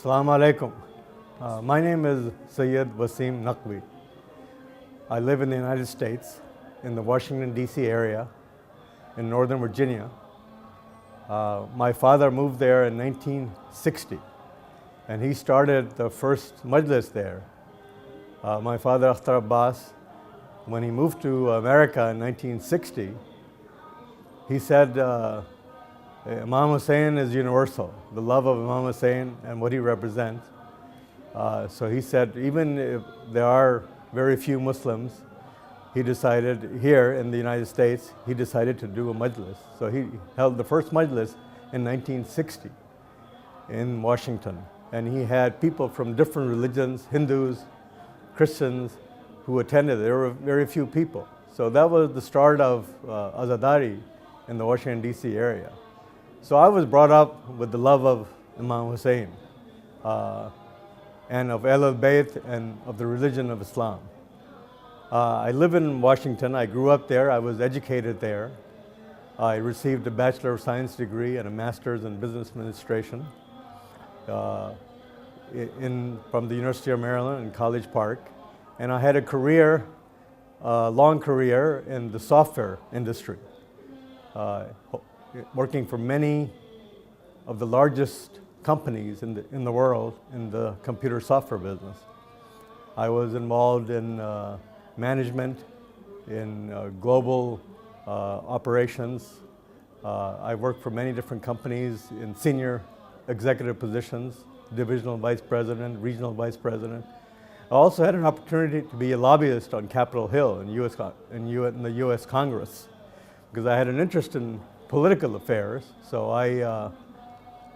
Assalamu alaikum. My name is Syed Wasim Naqvi. I live in the United States, in the Washington, D.C. area, in Northern Virginia. My father moved there in 1960, and he started the first majlis there. My father, Akhtar Abbas, when he moved to America in 1960, he said, Imam Hussein is universal, the love of Imam Hussein and what he represents. So he said, even if there are very few Muslims, he decided here in the United States, he decided to do a majlis. So he held the first majlis in 1960 in Washington. And he had people from different religions, Hindus, Christians, who attended. There were very few people. So that was the start of Azadari in the Washington, D.C. area. So I was brought up with the love of Imam Hussein and of Ahl-Bayt and of the religion of Islam. I live in Washington. I grew up there. I was educated there. I received a Bachelor of Science degree and a Master's in Business Administration from the University of Maryland in College Park. And I had a career, long career in the software industry, working for many of the largest companies in the world in the computer software business. I was involved in management, in global operations. I worked for many different companies in senior executive positions, divisional vice president, regional vice president. I also had an opportunity to be a lobbyist on Capitol Hill in the U.S. Congress, because I had an interest in political affairs. So I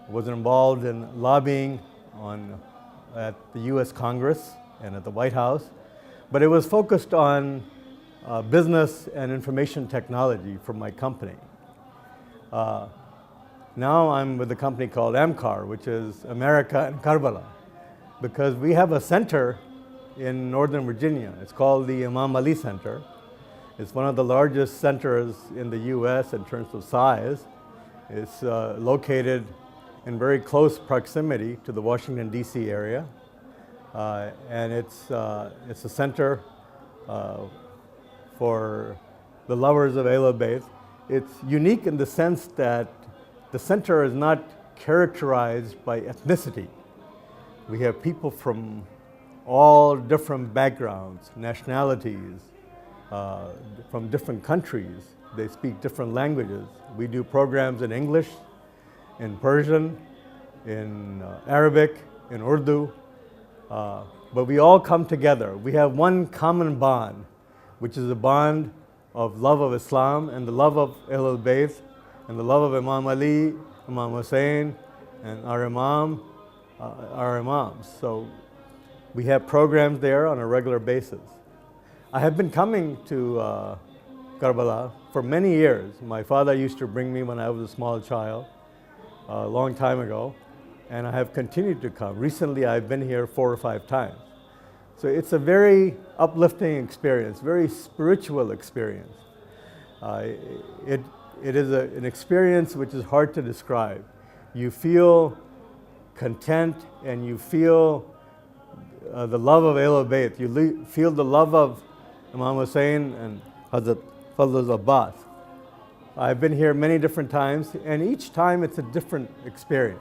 was involved in lobbying at the U.S. Congress and at the White House, but it was focused on business and information technology for my company. Now I'm with a company called AMCAR, which is America and Karbala, because we have a center in Northern Virginia. It's called the Imam Ali Center. It's one of the largest centers in the U.S. in terms of size. It's located in very close proximity to the Washington, D.C. area. And it's a center for the lovers of Ahl-Bayt. It's unique in the sense that the center is not characterized by ethnicity. We have people from all different backgrounds, nationalities, from different countries. They speak different languages. We do programs in English, in Persian, in Arabic, in Urdu, but we all come together. We have one common bond, which is a bond of love of Islam and the love of Ahl-Bayt and the love of Imam Ali, Imam Hussein, and our Imams. So we have programs there on a regular basis. I have been coming to Karbala for many years. My father used to bring me when I was a small child, a long time ago, and I have continued to come. Recently, I've been here 4 or 5 times. So it's a very uplifting experience, very spiritual experience. It is an experience which is hard to describe. You feel content and you feel the love of Ahl-Bayt. You feel the love of Imam Hussein and Hazrat Fazl Abbas. I've been here many different times, and each time it's a different experience.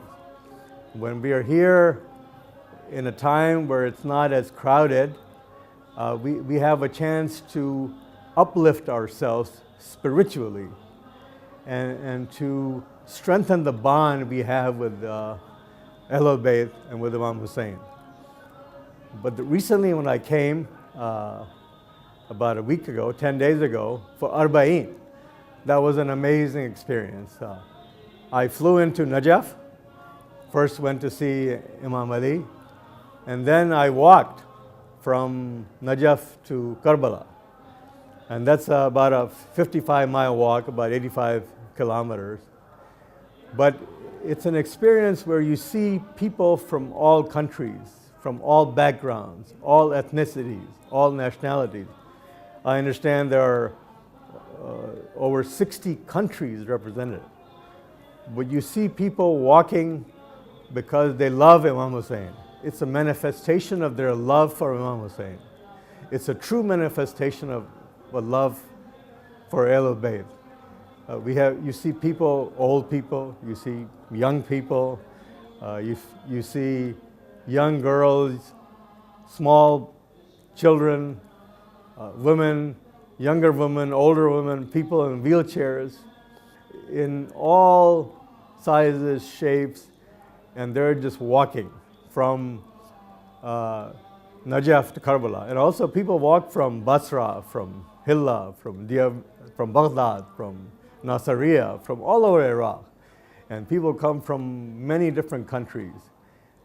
When we are here in a time where it's not as crowded, we have a chance to uplift ourselves spiritually and to strengthen the bond we have with Ahl-Bayt and with Imam Hussein. But recently when I came, about a week ago, 10 days ago, for Arba'een, that was an amazing experience. I flew into Najaf, first went to see Imam Ali, and then I walked from Najaf to Karbala. And that's about a 55-mile walk, about 85 kilometers. But it's an experience where you see people from all countries, from all backgrounds, all ethnicities, all nationalities. I understand there are over 60 countries represented. But you see people walking because they love Imam Hussein. It's a manifestation of their love for Imam Hussein. It's a true manifestation of a love for Ahlul Bayt. You see people, old people, you see young people, you see young girls, small children, women, younger women, older women, people in wheelchairs, in all sizes, shapes, and they're just walking from Najaf to Karbala. And also people walk from Basra, from Hilla, from Baghdad, from Nasiriyah, from all over Iraq. And people come from many different countries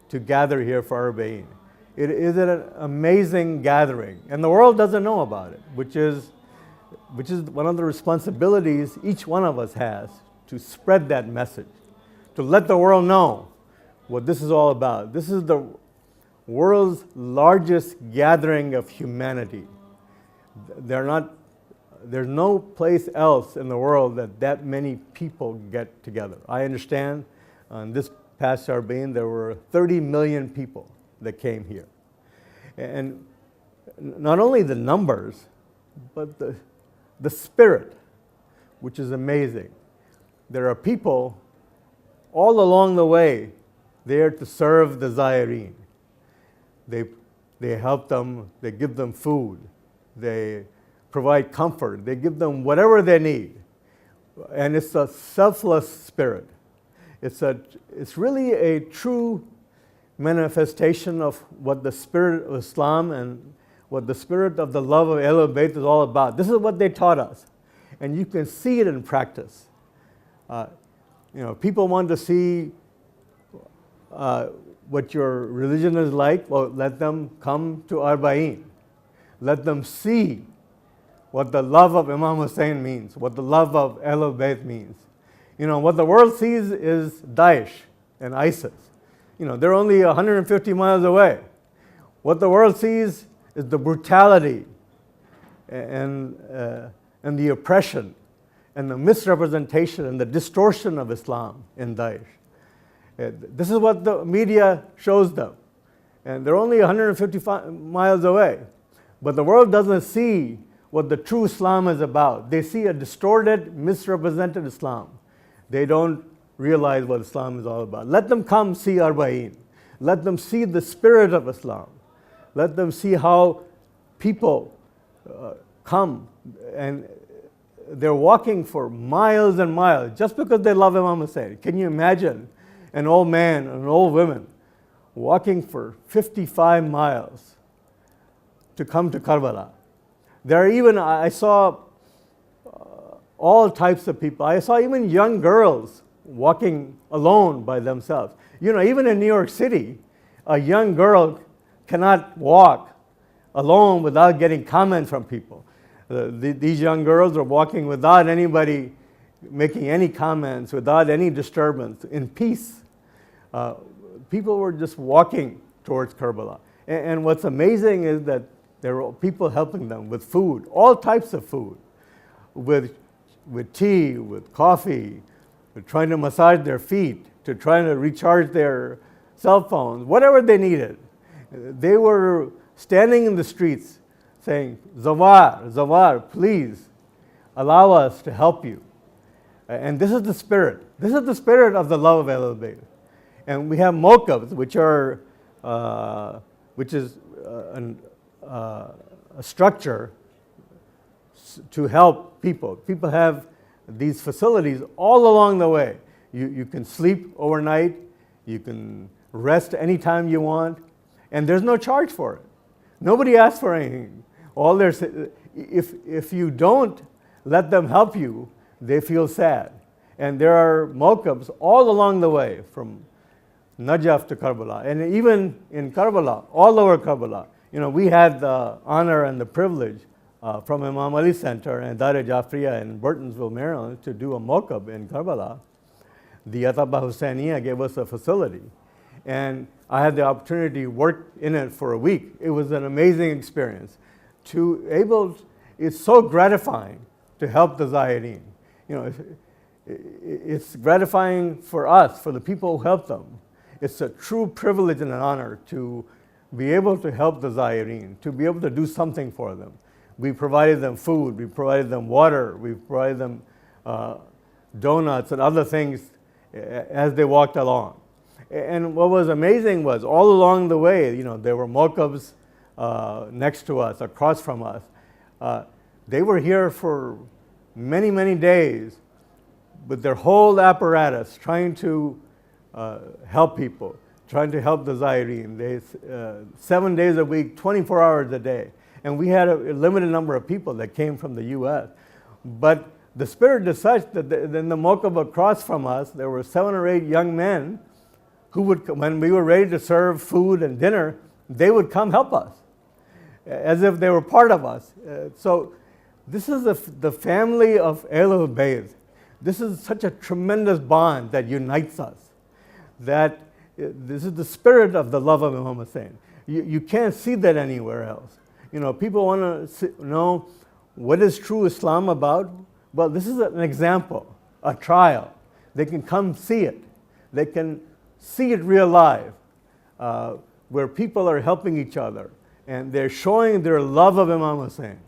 to gather here for Arba'een. It is an amazing gathering, and the world doesn't know about it, which is one of the responsibilities each one of us has, to spread that message, to let the world know what this is all about. This is the world's largest gathering of humanity. There's no place else in the world that many people get together. I understand on this past Arba'een there were 30 million people that came here. And not only the numbers, but the spirit, which is amazing. There are people all along the way there to serve the Zayareen. They help them, they give them food, they provide comfort, they give them whatever they need. And it's a selfless spirit. It's really a true manifestation of what the spirit of Islam and what the spirit of the love of Ahlul Bayt is all about. This is what they taught us. And you can see it in practice. People want to see what your religion is like. Well, let them come to Arba'een. Let them see what the love of Imam Hussein means, what the love of Ahlul Bayt means. What the world sees is Daesh and ISIS. They're only 150 miles away. What the world sees is the brutality and the oppression and the misrepresentation and the distortion of Islam in Daesh. This is what the media shows them. And they're only 150 miles away. But the world doesn't see what the true Islam is about. They see a distorted, misrepresented Islam. They don't realize what Islam is all about. Let them come see Arba'een. Let them see the spirit of Islam. Let them see how people come and they're walking for miles and miles just because they love Imam Hussein. Can you imagine an old man and an old woman walking for 55 miles to come to Karbala? I saw all types of people. I saw even young girls walking alone by themselves. Even in New York City, a young girl cannot walk alone without getting comments from people. These young girls are walking without anybody making any comments, without any disturbance, in peace. People were just walking towards Karbala. And what's amazing is that there were people helping them with food, all types of food, with tea, with coffee, with trying to massage their feet, to trying to recharge their cell phones, whatever they needed. They were standing in the streets saying, Zawar, please allow us to help you. And this is the spirit. This is the spirit of the love of Ahlul Bayt. And we have mokabs, which is a structure to help people. People have these facilities all along the way. You can sleep overnight, you can rest anytime you want, and there's no charge for it. Nobody asks for anything. If you don't let them help you, they feel sad. And there are mokabs all along the way from Najaf to Karbala. And even in Karbala, all over Karbala, we had the honor and the privilege from Imam Ali Center and Dar Jafriya in Burtonsville, Maryland, to do a mokab in Karbala. The Ataba Hussainiya gave us a facility. And I had the opportunity to work in it for a week. It was an amazing experience. It's so gratifying to help the Zayareen. It's gratifying for us, for the people who help them. it's a true privilege and an honor to be able to help the Zairin, to be able to do something for them. We provided them food, we provided them water, we provided them donuts and other things as they walked along. And what was amazing was all along the way, there were mokabs next to us, across from us. They were here for many, many days with their whole apparatus trying to help people, trying to help the Zairin. 7 days a week, 24 hours a day. And we had a limited number of people that came from the US. But the spirit is such that in the mokab across from us, there were 7 or 8 young men who would, when we were ready to serve food and dinner, they would come help us, as if they were part of us. So this is the family of Ahlul Bayt. This is such a tremendous bond that unites us, that this is the spirit of the love of Imam Hussein. You can't see that anywhere else. People want to know what is true Islam about. Well, this is an example, a trial. They can come see it. They can see it real live, where people are helping each other and they're showing their love of Imam Hussein.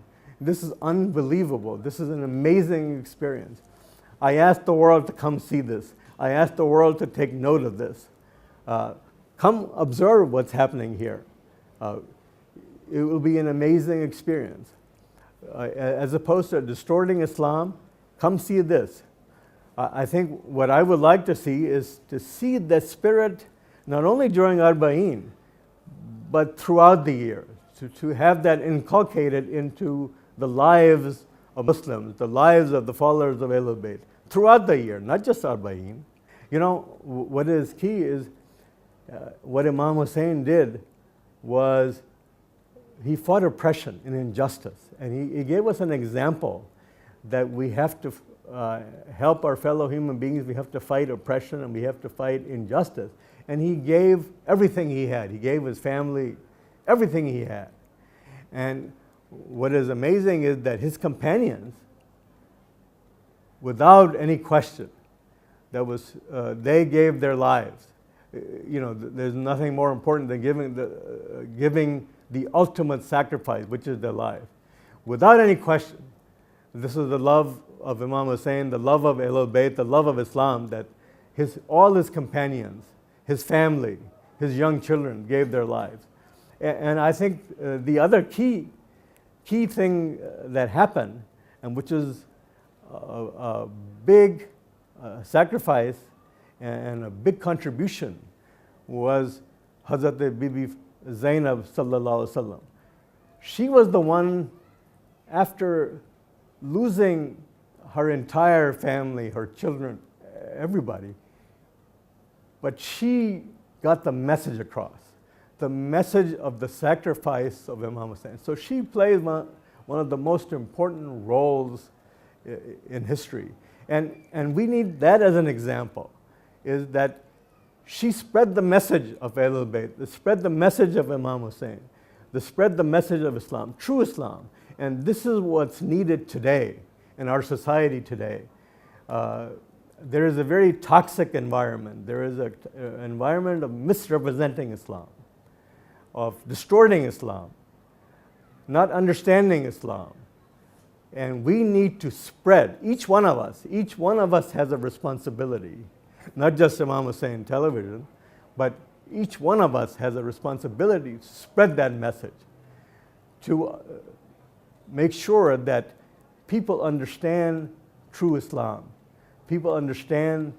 This is unbelievable. This is an amazing experience. I asked the world to come see this. I asked the world to take note of this. Come observe what's happening here. It will be an amazing experience. As opposed to distorting Islam, come see this. I think what I would like to see is to see the spirit not only during Arba'een, but throughout the year, to have that inculcated into the lives of Muslims, the lives of the followers of Ahlul Bayt, throughout the year, not just Arba'een. What is key is what Imam Hussein did was he fought oppression and injustice, and he gave us an example that we have to help our fellow human beings. We have to fight oppression and we have to fight injustice. And he gave everything he had. He gave his family everything he had. And what is amazing is that his companions, without any question, they gave their lives. There's nothing more important than giving the ultimate sacrifice, which is their life. Without any question, this is the love of Imam Hussein, the love of Ahlul Bayt, the love of Islam, that all his companions, his family, his young children gave their lives. And I think the other key thing that happened, and which is a big sacrifice and a big contribution, was Hazrat Bibi Zainab sallallahu alaihi wasallam. She was the one, after losing her entire family, her children, everybody, but she got the message across, the message of the sacrifice of Imam Hussein. So she plays one of the most important roles in history. And we need that as an example, is that she spread the message of Ahlul Bayt, spread the message of Imam Hussein, spread the message of Islam, true Islam. And this is what's needed today in our society today. There is a very toxic environment. There is an environment of misrepresenting Islam, of distorting Islam, not understanding Islam. And we need to spread, each one of us has a responsibility, not just Imam Hussein television, but each one of us has a responsibility to spread that message, to make sure that people understand true Islam, people understand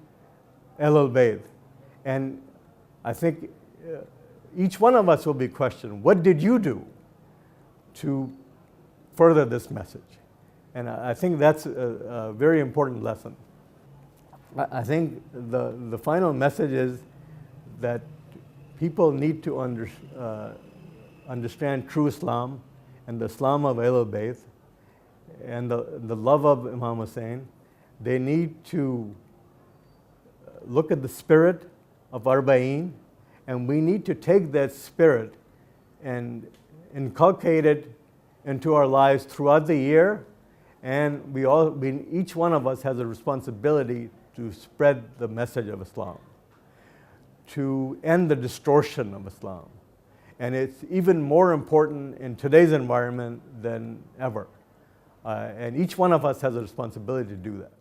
Ahlul Bayt. And I think each one of us will be questioned, what did you do to further this message? And I think that's a very important lesson. I think the final message is that people need to understand true Islam and the Islam of Ahlul Bayt and the love of Imam Hussein. They need to look at the spirit of Arba'een, and we need to take that spirit and inculcate it into our lives throughout the year. And each one of us has a responsibility to spread the message of Islam. to end the distortion of Islam. And it's even more important in today's environment than ever. And each one of us has a responsibility to do that.